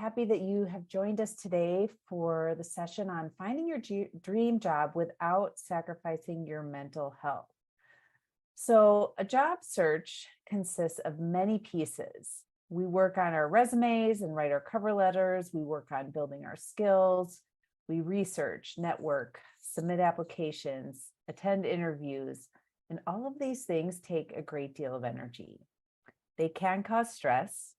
happy that you have joined us today for the session on finding your dream job without sacrificing your mental health. So, a job search consists of many pieces. We work on our resumes and write our cover letters. We work on building our skills. We research, network, submit applications, attend interviews, and all of these things take a great deal of energy. They can cause stress.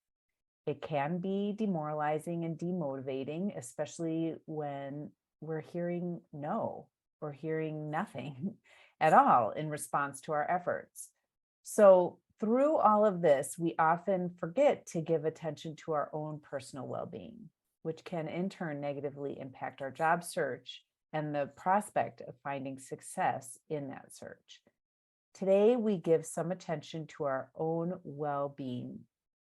It can be demoralizing and demotivating, especially when we're hearing no or hearing nothing at all in response to our efforts. So, through all of this, we often forget to give attention to our own personal well-being, which can in turn negatively impact our job search and the prospect of finding success in that search. Today, we give some attention to our own well-being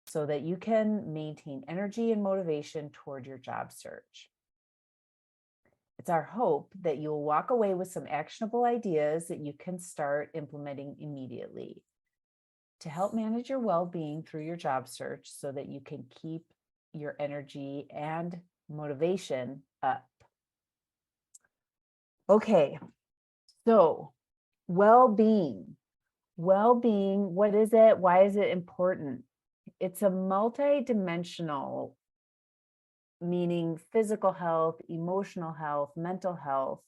so that you can maintain energy and motivation toward your job search. It's our hope that you'll walk away with some actionable ideas that you can start implementing immediately to help manage your well-being through your job search so that you can keep your energy and motivation up. Okay, so well-being. Well-being, what is it? Why is it important? It's a multi-dimensional, meaning physical health, emotional health, mental health.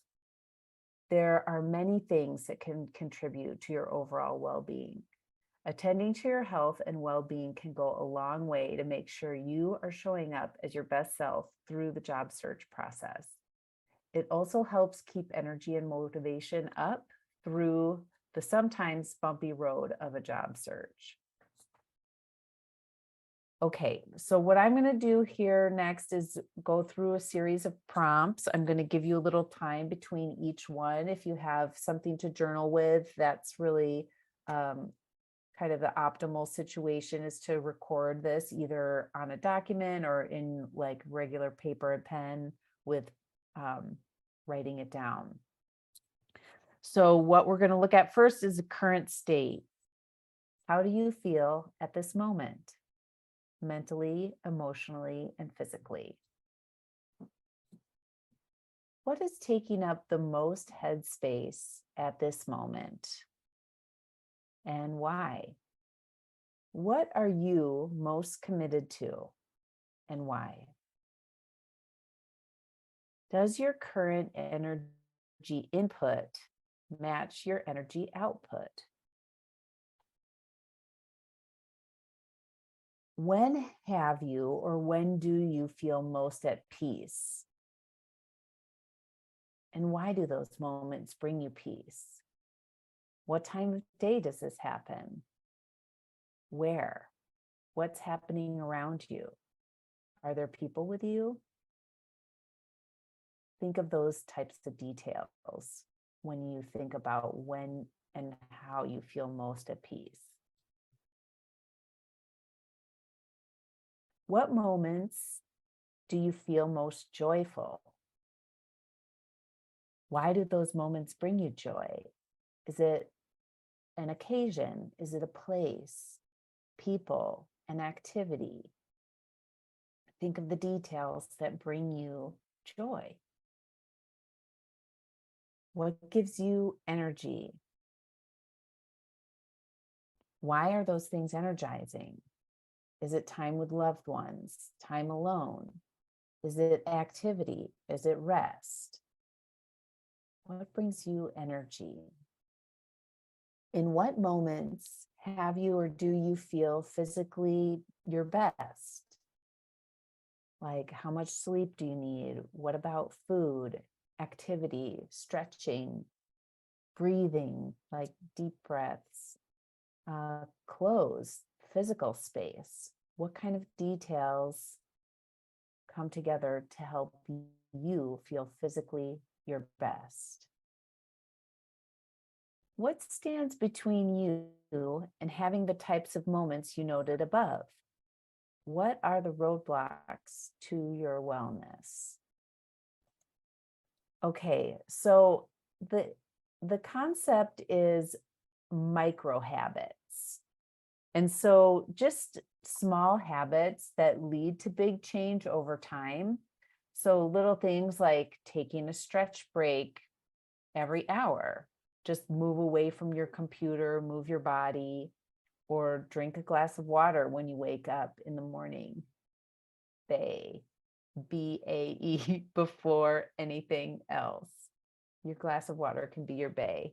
There are many things that can contribute to your overall well-being. Attending to your health and well-being can go a long way to make sure you are showing up as your best self through the job search process. It also helps keep energy and motivation up through the sometimes bumpy road of a job search. Okay, so what I'm going to do here next is go through a series of prompts. I'm going to give you a little time between each one. If you have something to journal with, that's really kind of the optimal situation, is to record this either on a document or in like regular paper and pen with writing it down. So what we're going to look at first is the current state. How do you feel at this moment? Mentally, emotionally, and physically. What is taking up the most headspace at this moment? And why? What are you most committed to and why? Does your current energy input match your energy output? When have you or when do you feel most at peace? And why do those moments bring you peace? What time of day does this happen? Where? What's happening around you? Are there people with you? Think of those types of details when you think about when and how you feel most at peace. What moments do you feel most joyful? Why do those moments bring you joy? Is it an occasion? Is it a place, people, an activity? Think of the details that bring you joy. What gives you energy? Why are those things energizing? Is it time with loved ones? Time alone? Is it activity? Is it rest? What brings you energy? In what moments have you or do you feel physically your best? Like, how much sleep do you need? What about food, activity, stretching, breathing, like deep breaths, clothes, physical space? What kind of details come together to help you feel physically your best? What stands between you and having the types of moments you noted above? What are the roadblocks to your wellness? Okay, so the concept is micro habits. And so just small habits that lead to big change over time. So little things like taking a stretch break every hour, just move away from your computer, move your body, or drink a glass of water when you wake up in the morning. Bae, BAE, before anything else. Your glass of water can be your bae.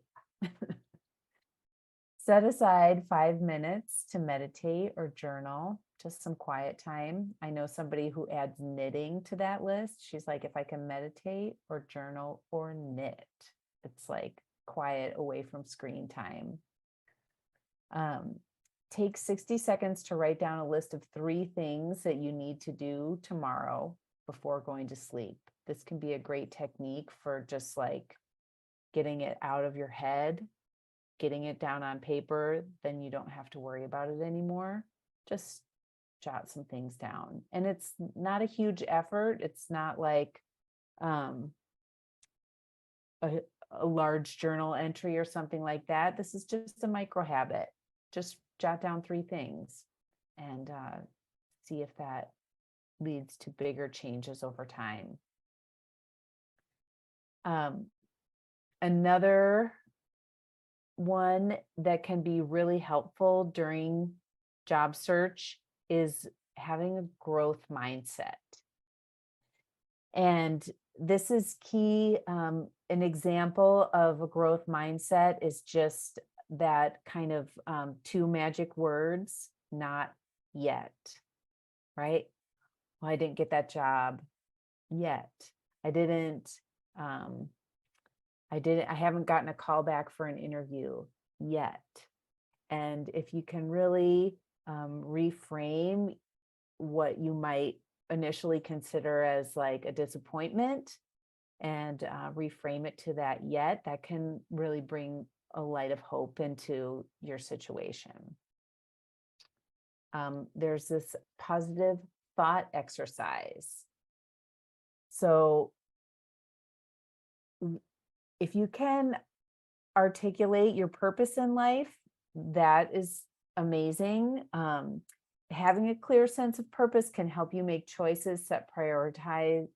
Set aside 5 minutes to meditate or journal, just some quiet time. I know somebody who adds knitting to that list. She's like, if I can meditate or journal or knit, it's like quiet away from screen time. Take 60 seconds to write down a list of 3 things that you need to do tomorrow before going to sleep. This can be a great technique for just like getting it out of your head, getting it down on paper, then you don't have to worry about it anymore. Just jot some things down. And it's not a huge effort. It's not like a large journal entry or something like that. This is just a micro habit. Just jot down 3 things and see if that leads to bigger changes over time. Another one that can be really helpful during job search is having a growth mindset. And this is key. An example of a growth mindset is just that kind of 2 magic words, not yet, right? Well, I didn't get that job yet. I haven't gotten a call back for an interview yet. And if you can really reframe what you might initially consider as like a disappointment and reframe it to that yet, that can really bring a light of hope into your situation. There's this positive thought exercise. So if you can articulate your purpose in life, that is amazing. Having a clear sense of purpose can help you make choices, set priorities,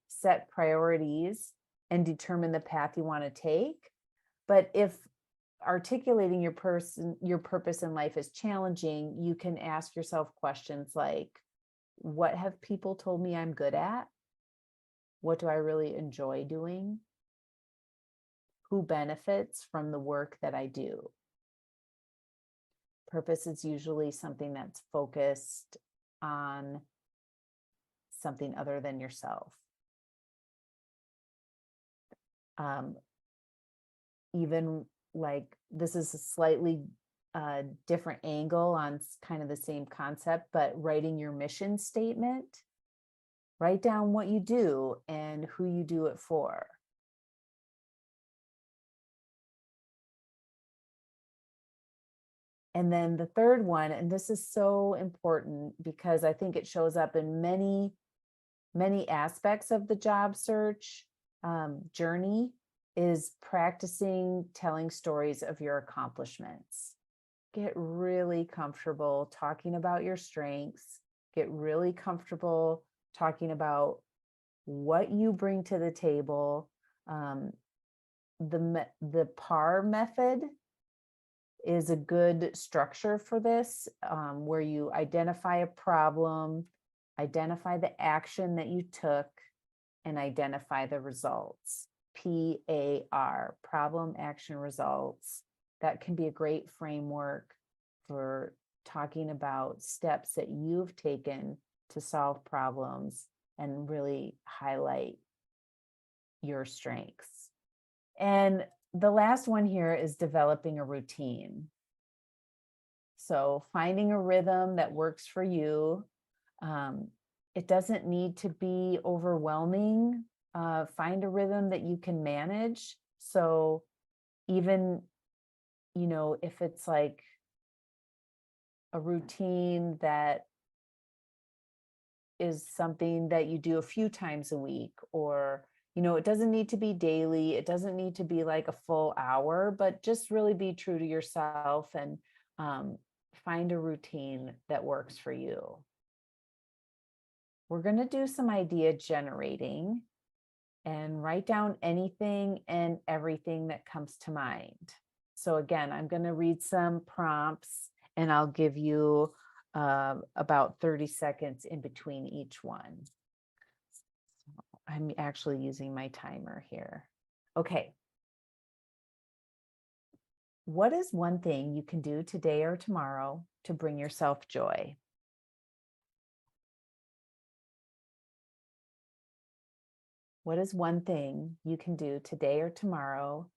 and determine the path you want to take. But if articulating your purpose in life is challenging, you can ask yourself questions like, what have people told me I'm good at? What do I really enjoy doing? Who benefits from the work that I do? Purpose is usually something that's focused on something other than yourself. Even like this is a slightly different angle on kind of the same concept, but writing your mission statement, write down what you do and who you do it for. And then the third one, and this is so important because I think it shows up in many, many aspects of the job search journey, is practicing telling stories of your accomplishments. Get really comfortable talking about your strengths. Get really comfortable talking about what you bring to the table. The PAR method is a good structure for this, where you identify a problem, identify the action that you took, and identify the results. PAR, problem, action, results. That can be a great framework for talking about steps that you've taken to solve problems and really highlight your strengths. And the last one here is developing a routine. So finding a rhythm that works for you. It doesn't need to be overwhelming. Find a rhythm that you can manage. So even, if it's like a routine that is something that you do a few times a week, or it doesn't need to be daily. It doesn't need to be like a full hour, but just really be true to yourself and find a routine that works for you. We're going to do some idea generating and write down anything and everything that comes to mind. So again, I'm going to read some prompts and I'll give you about 30 seconds in between each one. I'm actually using my timer here. Okay. What is one thing you can do today or tomorrow to bring yourself joy? What is one thing you can do today or tomorrow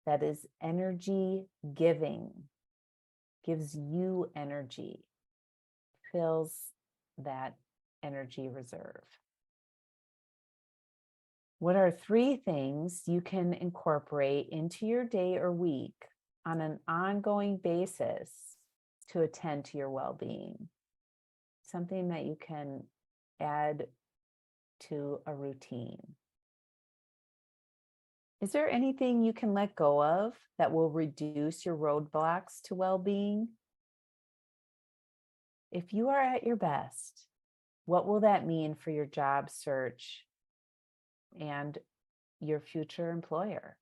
that is energy giving, gives you energy, fills that energy reserve? What are 3 things you can incorporate into your day or week on an ongoing basis to attend to your well-being? Something that you can add to a routine. Is there anything you can let go of that will reduce your roadblocks to well-being? If you are at your best, what will that mean for your job search and your future employer?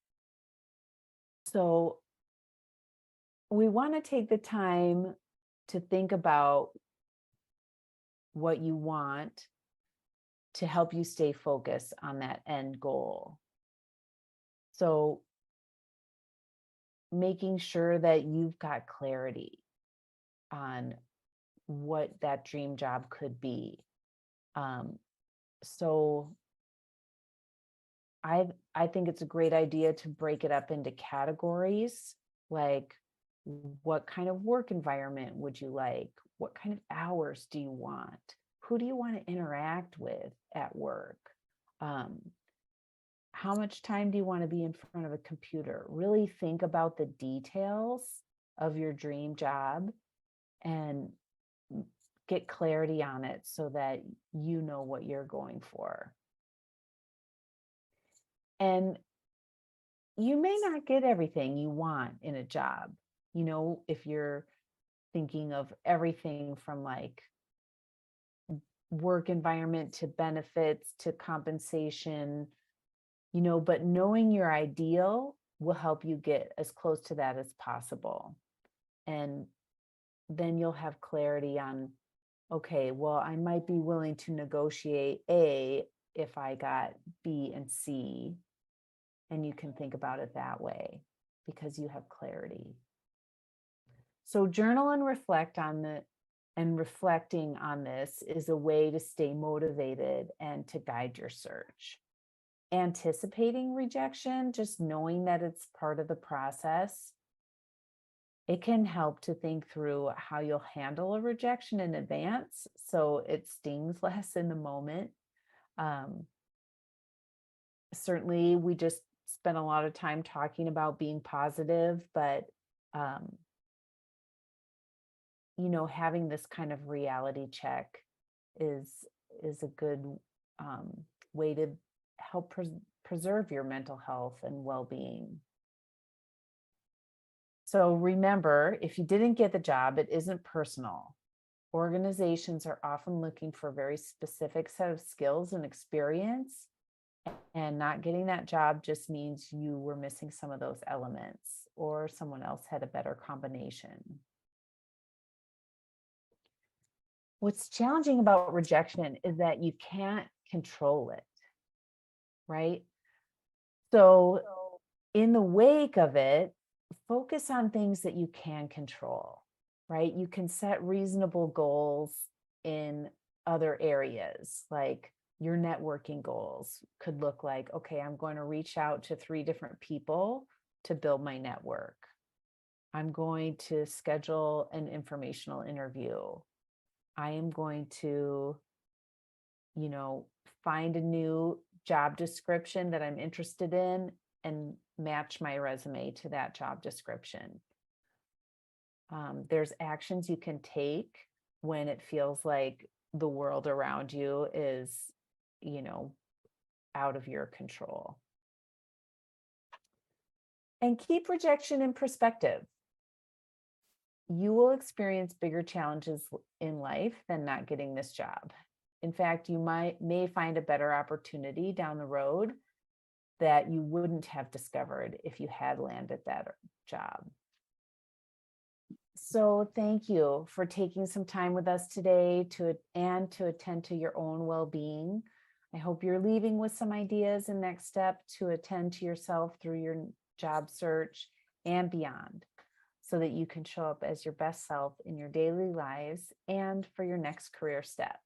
So we want to take the time to think about what you want to help you stay focused on that end goal. So making sure that you've got clarity on what that dream job could be. So I think it's a great idea to break it up into categories, like what kind of work environment would you like? What kind of hours do you want? Who do you want to interact with at work? How much time do you want to be in front of a computer? Really think about the details of your dream job and get clarity on it so that you know what you're going for. And you may not get everything you want in a job. You know, if you're thinking of everything from like work environment to benefits to compensation, you know, but knowing your ideal will help you get as close to that as possible. And then you'll have clarity on, okay, well, I might be willing to negotiate A if I got B and C. And you can think about it that way because you have clarity. So journal and reflect on the and reflecting on this is a way to stay motivated and to guide your search. Anticipating rejection, just knowing that it's part of the process, it can help to think through how you'll handle a rejection in advance so it stings less in the moment. Certainly, we just spent a lot of time talking about being positive, but you know, having this kind of reality check is a good way to help preserve your mental health and well-being. So remember, if you didn't get the job, it isn't personal. Organizations are often looking for a very specific set of skills and experience, and not getting that job just means you were missing some of those elements or someone else had a better combination. What's challenging about rejection is that you can't control it, right? So in the wake of it, focus on things that you can control, right? You can set reasonable goals in other areas, like your networking goals could look like, okay, I'm going to reach out to 3 different people to build my network. I'm going to schedule an informational interview. I am going to, you know, find a new job description that I'm interested in and match my resume to that job description. There's actions you can take when it feels like the world around you is, you know, out of your control. And keep rejection in perspective. you will experience bigger challenges in life than not getting this job. In fact, you may find a better opportunity down the road that you wouldn't have discovered if you had landed that job. So thank you for taking some time with us today to attend to your own well-being. I hope you're leaving with some ideas and next step to attend to yourself through your job search and beyond, so that you can show up as your best self in your daily lives and for your next career step.